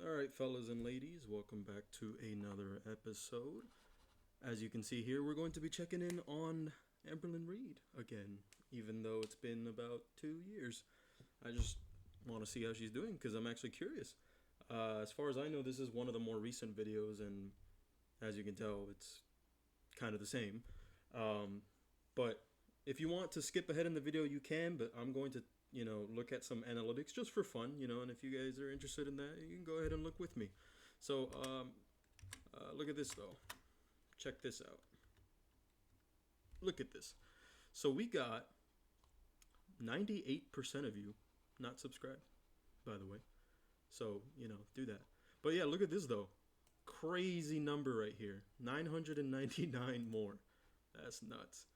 Alright, fellas and ladies, welcome back to another episode. As you can see here, we're going to be checking in on Amberlynn Reid again, even though it's been about 2 years. I just want to see how she's doing because I'm actually curious. As far as I know, this is one of the more recent videos, and as you can tell, it's kind of the same. But if you want to skip ahead in the video, you can, but I'm going to look at some analytics just for fun, and if you guys are interested in that, you can go ahead and look with me. So, look at this though. Check this out. Look at this. So we got 98% of you not subscribed, by the way. So, do that. But yeah, look at this though. Crazy number right here. 999 more. That's nuts.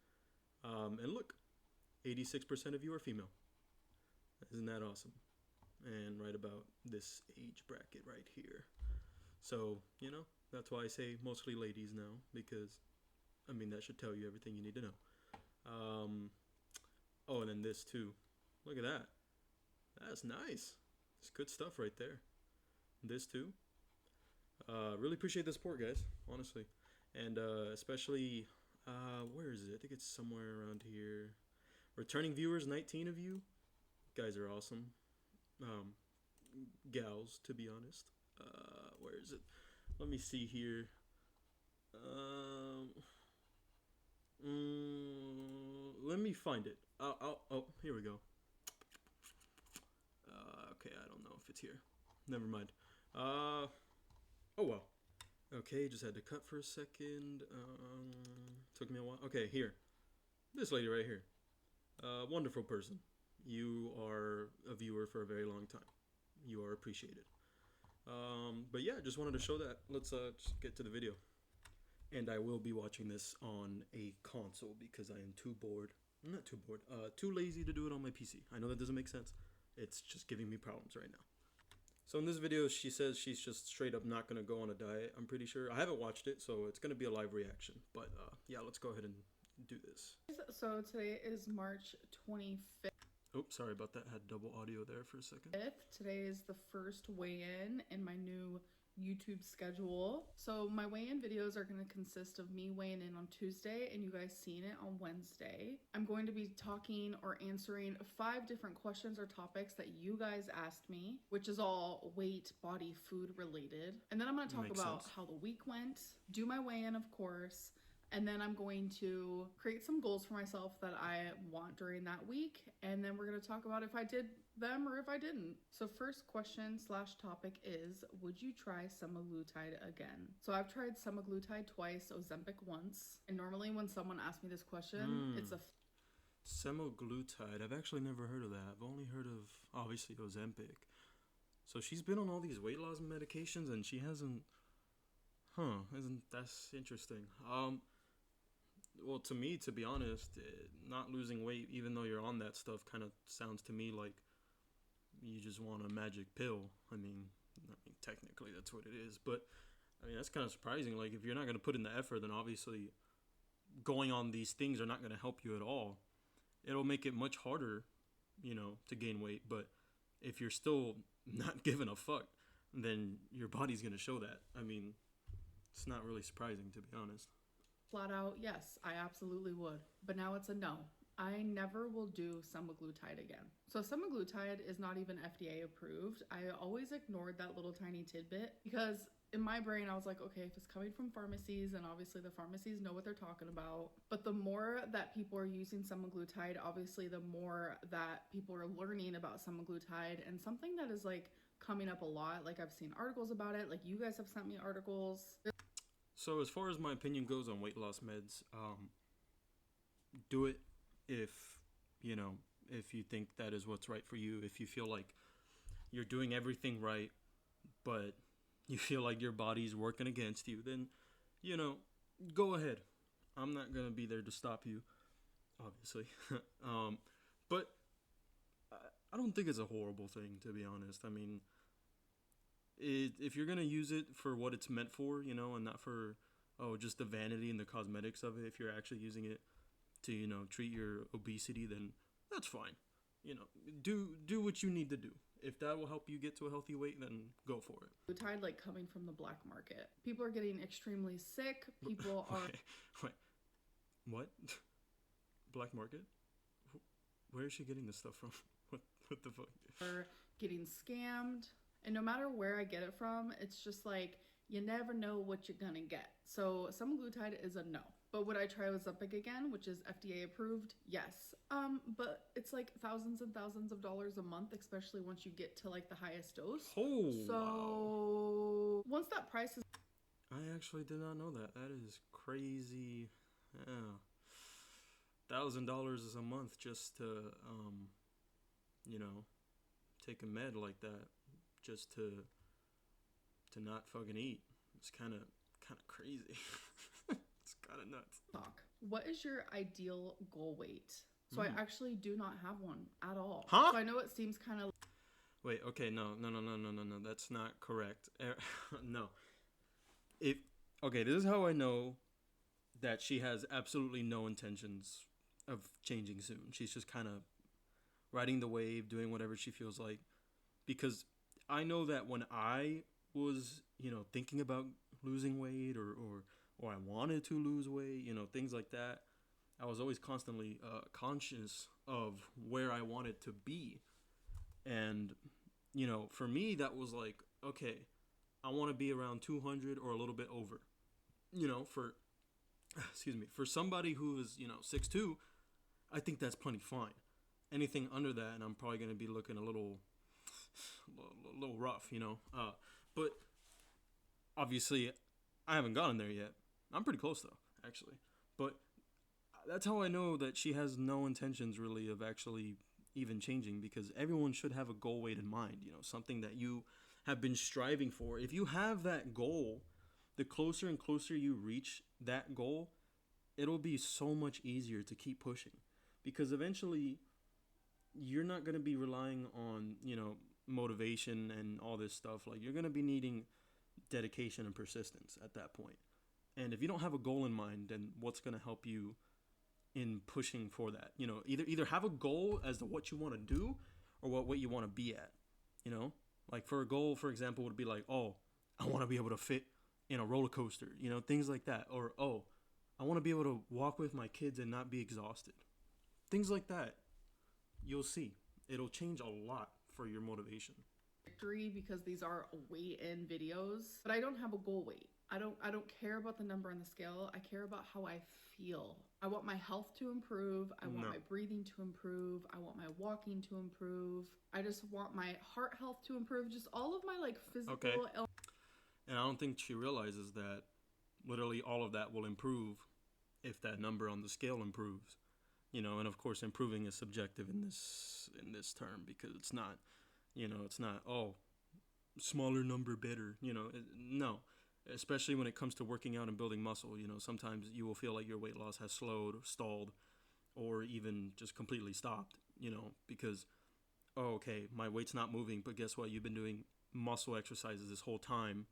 And look, 86% of you are female. Isn't that awesome? And right about this age bracket right here. So, that's why I say mostly ladies now, because, that should tell you everything you need to know. Oh, and then this too. Look at that. That's nice. It's good stuff right there. This too. Really appreciate the support, guys, honestly. And especially, where is it? I think it's somewhere around here. Returning viewers, 19 of you. Guys are awesome. Gals, to be honest. Where is it? Let me see here. Let me find it. Oh, here we go. Okay, I don't know if it's here. Never mind. Oh well. Okay, just had to cut for a second. Took me a while. Okay, here. This lady right here. Wonderful person. You are a viewer for a very long time. You are appreciated. But yeah, just wanted to show that. Let's just get to the video. And I will be watching this on a console because I am too bored. I'm not too bored. Too lazy to do it on my PC. I know that doesn't make sense. It's just giving me problems right now. So in this video, she says she's just straight up not going to go on a diet. I'm pretty sure. I haven't watched it, so it's going to be a live reaction. But yeah, let's go ahead and do this. So today is March 25th. Oops, sorry about that. Had double audio there for a second. Today is the first weigh-in in my new YouTube schedule. So my weigh-in videos are going to consist of me weighing in on Tuesday and you guys seeing it on Wednesday. I'm going to be talking or answering 5 different questions or topics that you guys asked me, which is all weight, body, food related. And then I'm going to talk about how the week went, do my weigh-in, of course. And then I'm going to create some goals for myself that I want during that week. And then we're going to talk about if I did them or if I didn't. So first question / topic is, would you try semaglutide again? So I've tried semaglutide twice, Ozempic once. And normally when someone asks me this question, it's a... Semaglutide, I've actually never heard of that. I've only heard of, obviously, Ozempic. So she's been on all these weight loss medications and she hasn't... That's interesting. Well, to me, to be honest, not losing weight, even though you're on that stuff, kind of sounds to me like you just want a magic pill. I mean, technically that's what it is. But, that's kind of surprising. Like, if you're not going to put in the effort, then obviously going on these things are not going to help you at all. It'll make it much harder, to gain weight. But if you're still not giving a fuck, then your body's going to show that. It's not really surprising, to be honest. Flat out, yes, I absolutely would. But now it's a no. I never will do semaglutide again. So semaglutide is not even FDA approved. I always ignored that little tiny tidbit because in my brain I was like, okay, if it's coming from pharmacies, and obviously the pharmacies know what they're talking about. But the more that people are using semaglutide, obviously the more that people are learning about semaglutide, and something that is like coming up a lot. Like I've seen articles about it, like you guys have sent me articles. So as far as my opinion goes on weight loss meds, do it if you think that is what's right for you. If you feel like you're doing everything right, but you feel like your body's working against you, then, go ahead. I'm not going to be there to stop you, obviously. But I don't think it's a horrible thing, to be honest. If you're going to use it for what it's meant for, and not for, just the vanity and the cosmetics of it, if you're actually using it to, treat your obesity, then that's fine. Do what you need to do. If that will help you get to a healthy weight, then go for it. Glutide like coming from the black market. People are getting extremely sick. People are Wait, what? Black market? Where is she getting this stuff from? What the fuck? getting scammed. And no matter where I get it from, it's just like you never know what you're gonna get. So semaglutide is a no. But would I try Ozempic again, which is FDA approved? Yes. But it's like thousands and thousands of dollars a month, especially once you get to like the highest dose. Oh, So once that price is I actually did not know that. That is crazy. Yeah. $1,000 a month just to, you know, take a med like that, just to not fucking eat. It's kind of crazy. It's kind of nuts. talk. What is your ideal goal weight? So I actually do not have one at all. Huh? So I know it seems kind of Wait, okay, no. That's not correct. No. Okay, this is how I know that she has absolutely no intentions of changing soon. She's just kind of riding the wave, doing whatever she feels like. Because I know that when I was, thinking about losing weight or I wanted to lose weight, things like that, I was always constantly conscious of where I wanted to be. And, for me, that was like, okay, I want to be around 200 or a little bit over. For somebody who is, 6'2", I think that's plenty fine. Anything under that, and I'm probably going to be looking a little rough, But obviously, I haven't gotten there yet. I'm pretty close, though, actually. But that's how I know that she has no intentions, really, of actually even changing, because everyone should have a goal weight in mind, something that you have been striving for. If you have that goal, the closer and closer you reach that goal, it'll be so much easier to keep pushing, because eventually you're not going to be relying on, motivation and all this stuff. Like, you're going to be needing dedication and persistence at that point. And if you don't have a goal in mind, then what's going to help you in pushing for that? Either have a goal as to what you want to do or what you want to be at, Like, for a goal, for example, would be like, oh, I want to be able to fit in a roller coaster, things like that. Or, oh, I want to be able to walk with my kids and not be exhausted. Things like that. You'll see. It'll change a lot for your motivation. victory because these are weigh-in videos, but I don't have a goal weight. I don't care about the number on the scale. I care about how I feel. I want my health to improve. I want my breathing to improve. I want my walking to improve. I just want my heart health to improve. Just all of my physical. Okay. And I don't think she realizes that literally all of that will improve if that number on the scale improves. And of course, improving is subjective in this term, because it's not, it's not, oh, smaller number better, no. Especially when it comes to working out and building muscle, sometimes you will feel like your weight loss has slowed or stalled or even just completely stopped, because, oh, okay, my weight's not moving, but guess what? You've been doing muscle exercises this whole time,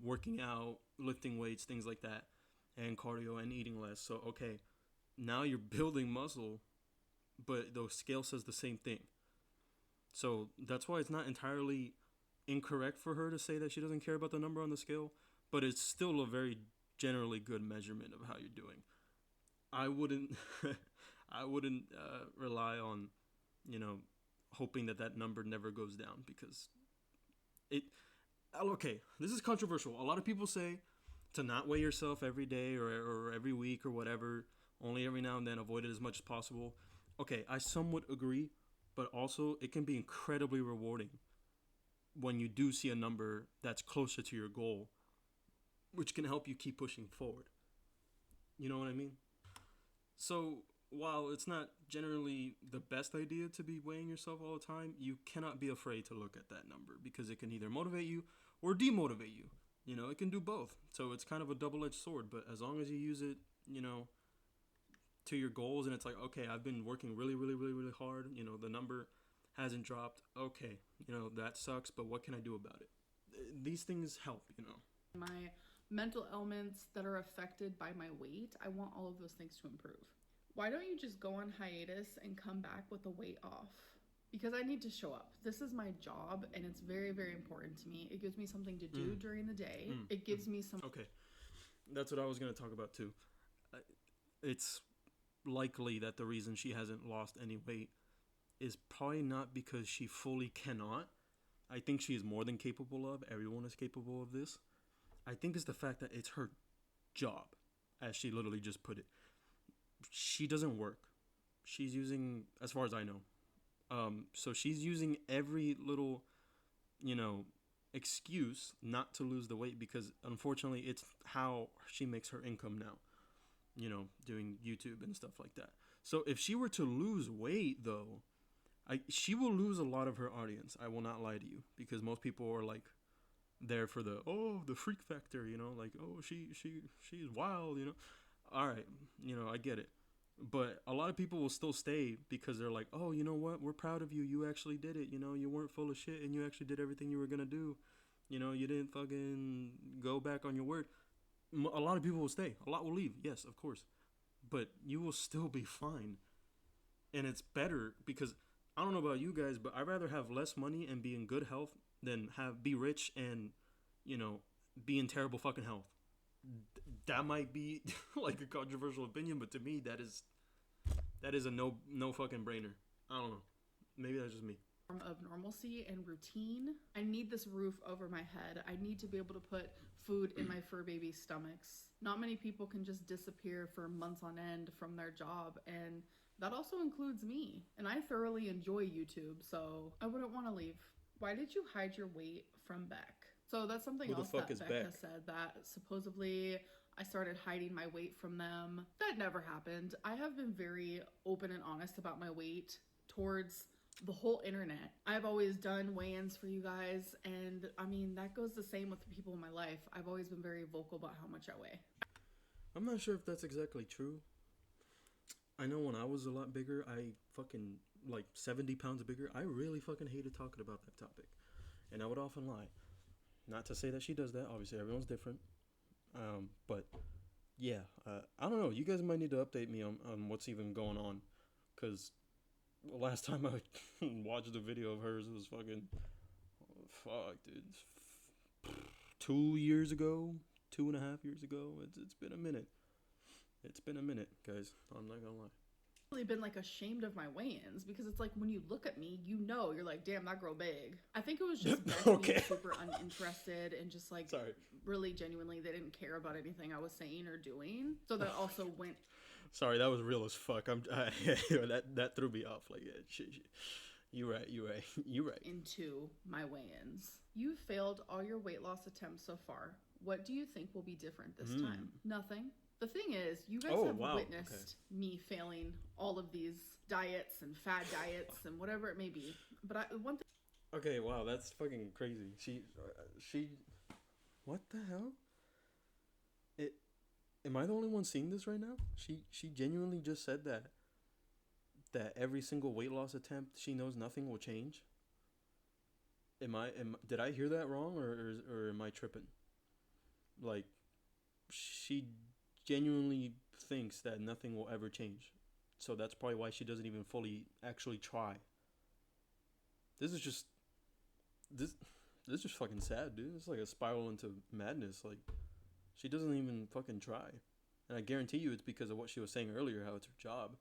working out, lifting weights, things like that, and cardio and eating less. So, okay, now you're building muscle, but the scale says the same thing. So that's why it's not entirely incorrect for her to say that she doesn't care about the number on the scale, but it's still a very generally good measurement of how you're doing. I wouldn't rely on, hoping that number never goes down, because okay, this is controversial. A lot of people say to not weigh yourself every day or every week or whatever, only every now and then, avoid it as much as possible. Okay, I somewhat agree, but also it can be incredibly rewarding when you do see a number that's closer to your goal, which can help you keep pushing forward. You know what I mean? So while it's not generally the best idea to be weighing yourself all the time, you cannot be afraid to look at that number, because it can either motivate you or demotivate you. It can do both. So it's kind of a double-edged sword, but as long as you use it, to your goals, and it's like, okay, I've been working really, really, really, really hard. The number hasn't dropped. Okay, that sucks, but what can I do about it? These things help, My mental elements that are affected by my weight, I want all of those things to improve. Why don't you just go on hiatus and come back with the weight off? because I need to show up. This is my job and it's very, very important to me. It gives me something to do during the day. It gives me some. Okay. That's what I was going to talk about too. It's likely that the reason she hasn't lost any weight is probably not because she fully cannot. I think she is more than capable of. Everyone is capable of this. I think it's the fact that it's her job, as she literally just put it. She doesn't work. She's using, as far as I know, so she's using every little, excuse not to lose the weight because unfortunately it's how she makes her income now, doing YouTube and stuff like that. So if she were to lose weight though, she will lose a lot of her audience. I will not lie to you because most people are like there for the freak factor, like she's wild, All right, I get it. But a lot of people will still stay because they're like, oh, you know what? We're proud of you. You actually did it. You weren't full of shit and you actually did everything you were going to do. You didn't fucking go back on your word. A lot of people will stay. A lot will leave. Yes, of course. But you will still be fine. And it's better because I don't know about you guys, but I'd rather have less money and be in good health than be rich and, be in terrible fucking health. That might be like a controversial opinion, but to me that is a no fucking brainer. I don't know. Maybe that's just me. Form of normalcy and routine. I need this roof over my head. I need to be able to put food in my fur baby stomachs. Not many people can just disappear for months on end from their job, and that also includes me. And I thoroughly enjoy YouTube, so I wouldn't want to leave. Why did you hide your weight from Beck? So that's something else that Beck has said, that supposedly I started hiding my weight from them. That never happened. I have been very open and honest about my weight towards the whole internet. I've always done weigh-ins for you guys, and I mean, that goes the same with the people in my life. I've always been very vocal about how much I weigh. I'm not sure if that's exactly true. I know when I was a lot bigger, I fucking, like 70 pounds bigger, I really fucking hated talking about that topic. And I would often lie. Not to say that she does that. Obviously, everyone's different. But yeah, I don't know. You guys might need to update me on what's even going on. Because the last time I watched a video of hers, it was fucking, dude. 2 years ago, 2.5 years ago. It's been a minute. It's been a minute, guys. I'm not gonna lie. Really been like ashamed of my weigh-ins because it's like when you look at me, you're like, damn, that girl big. I think it was just being super uninterested and just like really genuinely they didn't care about anything I was saying or doing. So that also went. Sorry, that was real as fuck. That threw me off. Like, yeah, you're right. Into my weigh-ins. You failed all your weight loss attempts so far. What do you think will be different this time? Nothing. The thing is, you guys have witnessed me failing all of these diets and fad diets and whatever it may be. But one thing. Okay, wow, that's fucking crazy. She, what the hell? Am I the only one seeing this right now? She genuinely just said that every single weight loss attempt, she knows nothing will change. Did I hear that wrong or am I tripping? Like, she genuinely thinks that nothing will ever change. So that's probably why she doesn't even fully actually try. This is just fucking sad, dude. It's like a spiral into madness. Like, she doesn't even fucking try. And I guarantee you it's because of what she was saying earlier, how it's her job.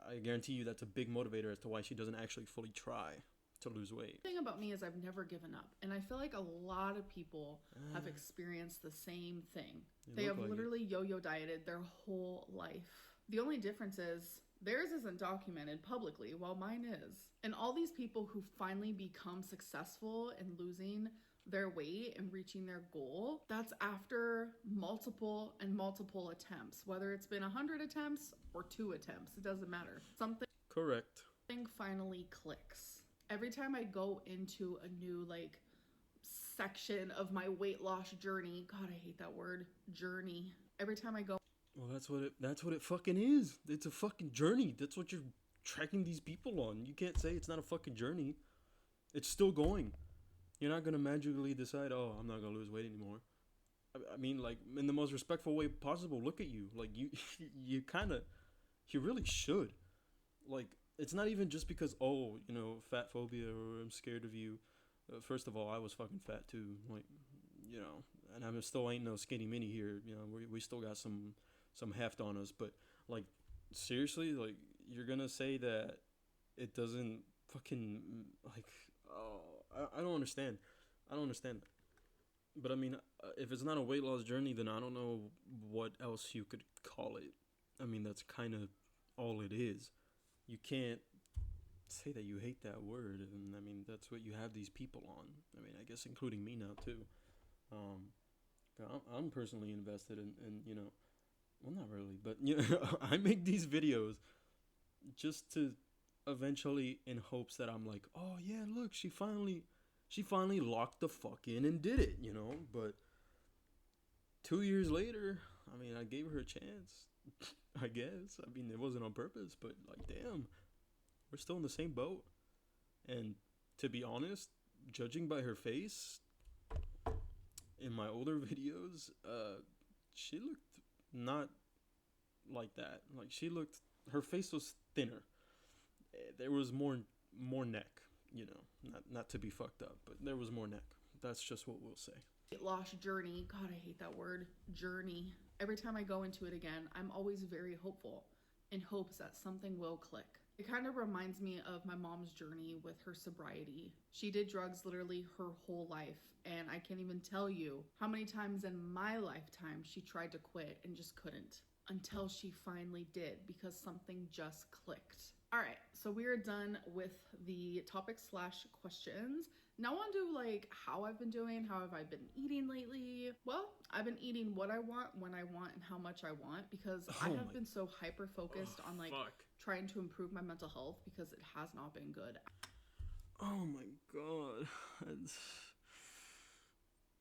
I guarantee you that's a big motivator as to why she doesn't actually fully try to lose weight. The thing about me is I've never given up. And I feel like a lot of people have experienced the same thing. They have literally yo-yo dieted their whole life. The only difference is theirs isn't documented publicly, while mine is. And all these people who finally become successful in losing their weight and reaching their goal, that's after multiple attempts. Whether it's been 100 attempts or 2 attempts, it doesn't matter. Something finally clicks. Every time I go into a new section of my weight loss journey, God, I hate that word, journey. Every time I go. Well, that's what it fucking is. It's a fucking journey. That's what you're tracking these people on. You can't say it's not a fucking journey. It's still going. You're not gonna magically decide, oh, I'm not gonna lose weight anymore. I mean, like, in the most respectful way possible. Look at you. Like, you really should. Like, it's not even just because, oh, you know, fat phobia or I'm scared of you. First of all, I was fucking fat too, like, you know, and I'm still ain't no skinny mini here. You know, we still got some heft on us, but like seriously, like you're gonna say that it doesn't fucking like, oh, I don't understand. I don't understand that. But I mean, if it's not a weight loss journey, then I don't know what else you could call it. I mean, that's kind of all it is. You can't say that you hate that word, and I mean that's what you have these people on. I mean, I guess including me now too. Um, I'm personally invested in you know, well not really, but you know, I make these videos just to eventually in hopes that I'm like, oh yeah, look, she finally locked the fuck in and did it, you know. But 2 years later, I mean, I gave her a chance. I guess. I mean, it wasn't on purpose, but like, damn, we're still in the same boat. And to be honest, judging by her face in my older videos, she looked not like that. Like she looked, her face was thinner. There was more neck. You know, not to be fucked up, but there was more neck. That's just what we'll say. Weight loss journey. God, I hate that word. Journey. Every time I go into it again, I'm always very hopeful in hopes that something will click. It kind of reminds me of my mom's journey with her sobriety. She did drugs literally her whole life, and I can't even tell you how many times in my lifetime she tried to quit and just couldn't until she finally did because something just clicked. All right, so we are done with the topics / questions. Now on to like how I've been doing, how have I been eating lately? Well, I've been eating what I want, when I want, and how much I want because I have been so hyper focused on like trying to improve my mental health because it has not been good. Oh my god.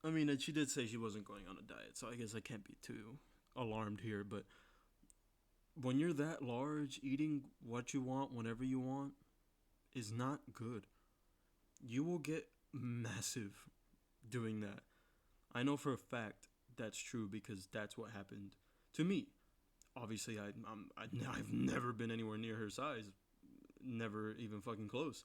I mean, she did say she wasn't going on a diet, so I guess I can't be too alarmed here, but when you're that large, eating what you want whenever you want is not good. You will get massive doing that. I know for a fact that's true because that's what happened to me. Obviously, I've never been anywhere near her size, never even fucking close.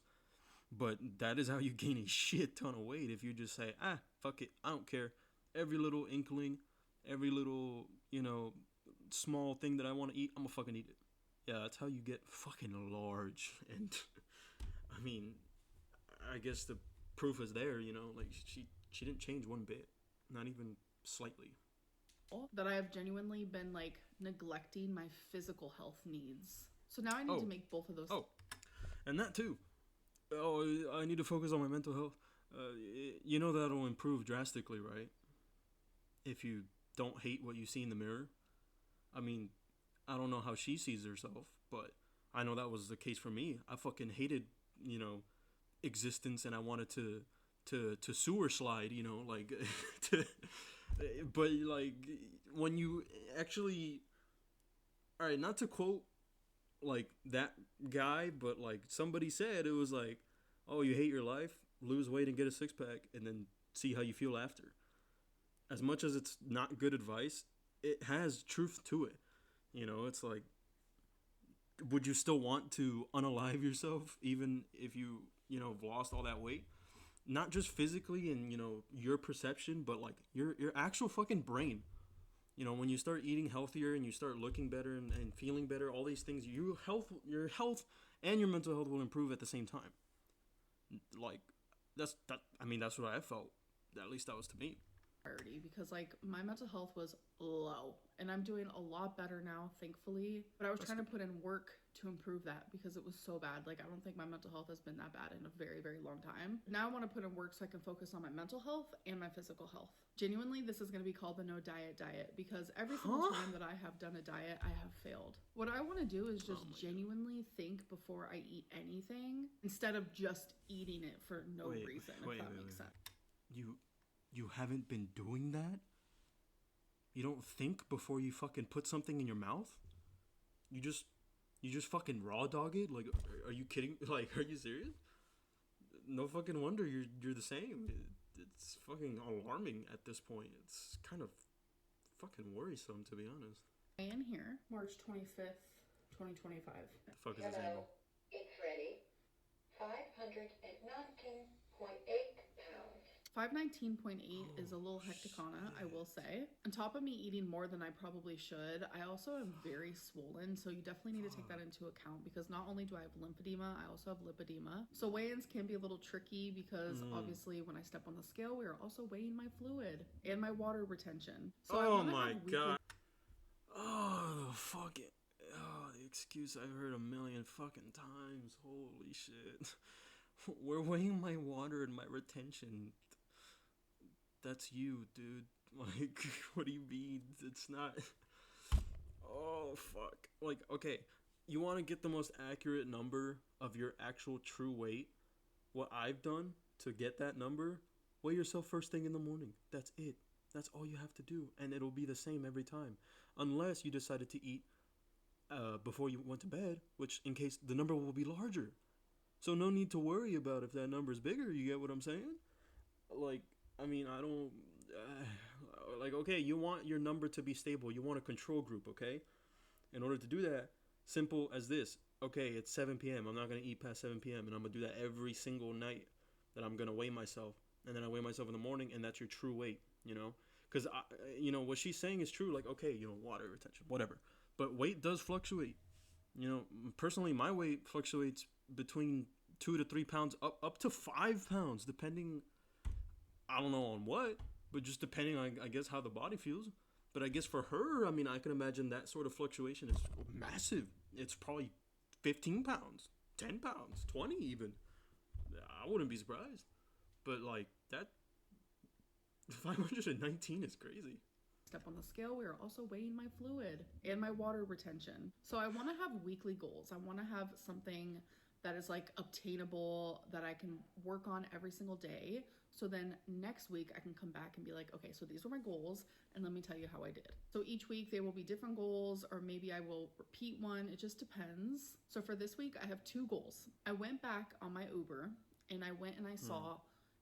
But that is how you gain a shit ton of weight if you just say, fuck it, I don't care. Every little inkling, every little, you know, small thing that I want to eat, I'm gonna fucking eat it. Yeah, that's how you get fucking large. And I mean, I guess the proof is there, you know, like she didn't change one bit, not even slightly. That I have genuinely been like neglecting my physical health needs. So now I need to make both of those. Oh, and that too. Oh, I need to focus on my mental health. You know that'll improve drastically, right? If you don't hate what you see in the mirror. I mean, I don't know how she sees herself, but I know that was the case for me. I fucking hated, you know, existence, and I wanted to sewer slide, you know, like, but like when you actually, all right, not to quote like that guy, but like somebody said, it was like, oh, you hate your life, lose weight and get a six-pack, and then see how you feel after. As much as it's not good advice, it has truth to it. You know, it's like, would you still want to unalive yourself even if you know, have lost all that weight? Not just physically and, you know, your perception, but like your actual fucking brain. You know, when you start eating healthier and you start looking better and feeling better, all these things, your health and your mental health will improve at the same time. Like, that's what I felt. At least that was to me. Priority because like my mental health was low and I'm doing a lot better now, thankfully, but I was trying to put in work to improve that because it was so bad. Like I don't think my mental health has been that bad in a very, very long time. Now I want to put in work so I can focus on my mental health and my physical health. Genuinely, this is going to be called the no diet diet because every single time that I have done a diet, I have failed. What I want to do is just genuinely think before I eat anything instead of just eating it for no reason, if that makes sense. You haven't been doing that? You don't think before you fucking put something in your mouth? You just fucking raw dog it? Like, are you kidding? Like, are you serious? No fucking wonder you're the same. It's fucking alarming at this point. It's kind of fucking worrisome, to be honest. In here, March 25th, 2025. The fuck is this angle? It 519.8 pounds. 519.8 is a Oh, little hecticana, I will shit. say. On top of me eating more than I probably should, I also am very swollen, so you definitely need to take that Fuck. into account because not only do I have lymphedema, I also have lipedema. So weigh-ins can be a little tricky because obviously when I step on the scale, we are also weighing my fluid and my water retention. So I Oh want to have my weekly god. Oh, the fucking. Oh, the excuse I've heard a million fucking times. Holy shit. We're weighing my water and my retention. That's you, dude. Like, what do you mean? It's not. Oh, fuck. Like, okay, you want to get the most accurate number of your actual true weight? What I've done to get that number, weigh yourself first thing in the morning. That's it. That's all you have to do. And it'll be the same every time. Unless you decided to eat before you went to bed, which in case the number will be larger. So no need to worry about if that number's bigger. You get what I'm saying? Like, I mean, I don't. Like, okay, you want your number to be stable. You want a control group, okay? In order to do that, simple as this. Okay, it's 7 p.m. I'm not going to eat past 7 p.m. And I'm going to do that every single night that I'm going to weigh myself. And then I weigh myself in the morning, and that's your true weight, you know? Because, what she's saying is true. Like, okay, water retention, whatever. But weight does fluctuate. Personally, my weight fluctuates between 2 to 3 pounds, up to 5 pounds, depending. I don't know on what, but just depending on, I guess, how the body feels. But I guess for her, I mean, I can imagine that sort of fluctuation is massive. It's probably 15 pounds, 10 pounds, 20 even. I wouldn't be surprised. But like that 519 is crazy. step on the scale, we are also weighing my fluid and my water retention. So I want to have weekly goals. I want to have something that is like obtainable that I can work on every single day. So then next week I can come back and be like, okay, so these were my goals and let me tell you how I did. So each week they will be different goals, or maybe I will repeat one. It just depends. So for this week, I have 2 goals. I went back on my Uber and I went and I saw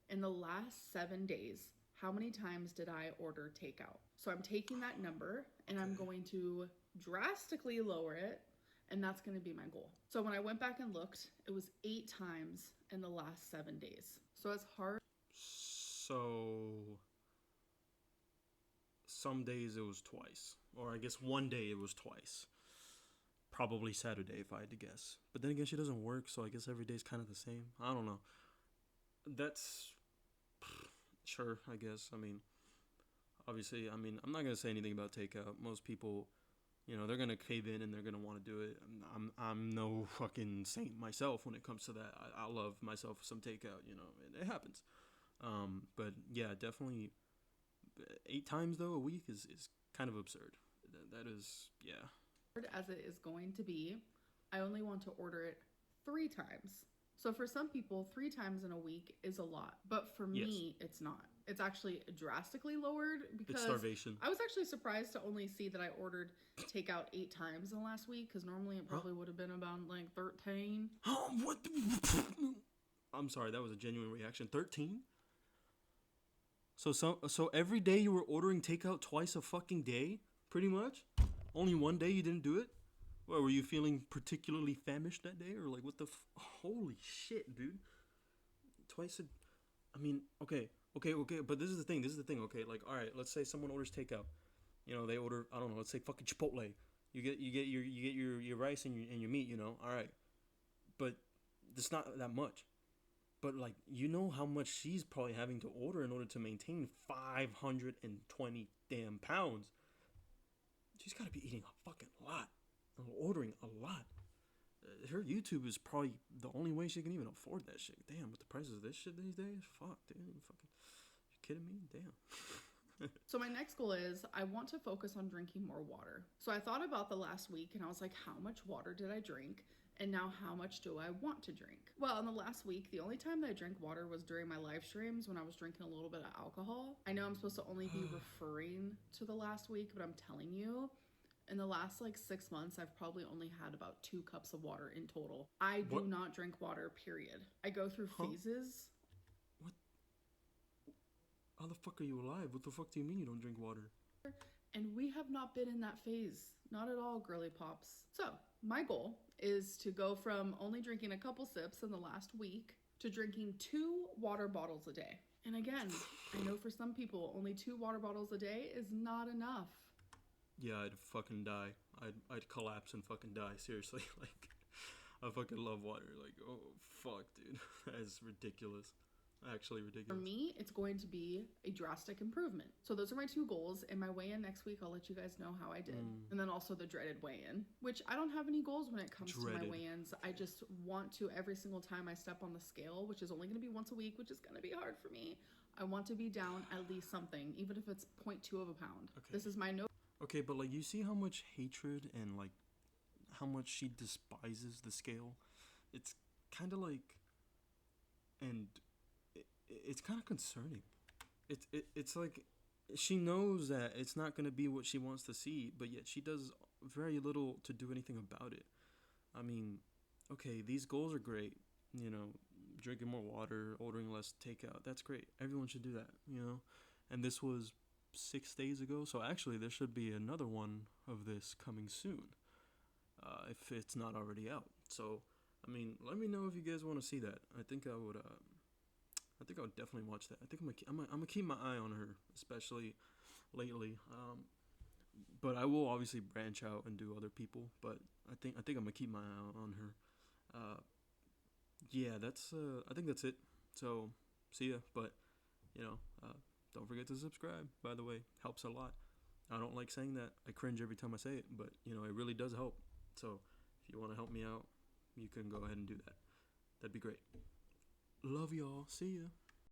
in the last 7 days, how many times did I order takeout? So I'm taking that number and I'm going to drastically lower it, and that's going to be my goal. So when I went back and looked, it was 8 times in the last 7 days. So it's hard. So some days it was twice, or I guess one day it was twice. Probably Saturday if I had to guess. But then again, she doesn't work, so I guess every day's kind of the same. I don't know. That's sure, I guess. I mean, obviously, I mean, I'm not gonna say anything about takeout. Most people, they're gonna cave in and they're gonna want to do it. I'm no fucking saint myself when it comes to that. I love myself some takeout. It happens. But yeah, definitely 8 times though a week is kind of absurd. That is, yeah. As it is going to be, I only want to order it 3 times. So for some people, 3 times in a week is a lot, but for Yes. me, it's not. It's actually drastically lowered because It's starvation. I was actually surprised to only see that I ordered takeout 8 times in the last week, because normally it probably would have been about like 13. Oh, what? I'm sorry, that was a genuine reaction. 13? So every day you were ordering takeout twice a fucking day, pretty much? Only one day you didn't do it? What, were you feeling particularly famished that day? Or like, what the holy shit, dude. Twice a... I mean, okay, but this is the thing, okay? Like, alright, let's say someone orders takeout. They order, I don't know, let's say fucking Chipotle. You get your rice and your meat, alright. But it's not that much. But like, how much she's probably having to order in order to maintain 520 damn pounds. She's got to be eating a fucking lot, ordering a lot. Her YouTube is probably the only way she can even afford that shit. Damn, with the prices of this shit these days, fuck, dude, you kidding me? Damn. So my next goal is I want to focus on drinking more water. So I thought about the last week and I was like, how much water did I drink? And now how much do I want to drink? Well, in the last week, the only time that I drank water was during my live streams when I was drinking a little bit of alcohol. I know I'm supposed to only be referring to the last week, but I'm telling you, in the last like 6 months, I've probably only had about 2 cups of water in total. I do not drink water, period. I go through phases. What? How the fuck are you alive? What the fuck do you mean you don't drink water? And we have not been in that phase. Not at all, girly pops. So, my goal is to go from only drinking a couple sips in the last week to drinking 2 water bottles a day. And again, I know for some people, only 2 water bottles a day is not enough. Yeah, I'd fucking die. I'd collapse and fucking die. Seriously, like, I fucking love water. Like, oh fuck, dude, that is ridiculous. Actually For ridiculous. me, it's going to be a drastic improvement. So those are my 2 goals. And my weigh-in next week, I'll let you guys know how I did. And then also the dreaded weigh-in, which I don't have any goals when it comes to my Dreaded. weigh-ins. I just want to, every single time I step on the scale, which is only going to be once a week, which is going to be hard for me, I want to be down at least something, even if it's 0.2 of a pound. Okay. This is my no. Okay, but like, you see how much hatred and like how much she despises the scale? It's kind of like, and it's kind of concerning. It's like she knows that it's not going to be what she wants to see, but yet she does very little to do anything about it. I mean, okay, these goals are great. You know, drinking more water, ordering less takeout. That's great. Everyone should do that, you know? And this was 6 days ago, so actually there should be another one of this coming soon, if it's not already out. So, I mean, let me know if you guys want to see that. I think I would. I think I would definitely watch that. I think I'm gonna keep my eye on her, especially lately. But I will obviously branch out and do other people. But I think I'm gonna keep my eye on her. Yeah, that's. I think that's it. So, see ya. But you know, don't forget to subscribe. By the way, helps a lot. I don't like saying that. I cringe every time I say it, but you know, it really does help. So, if you want to help me out, you can go ahead and do that. That'd be great. Love y'all. See ya.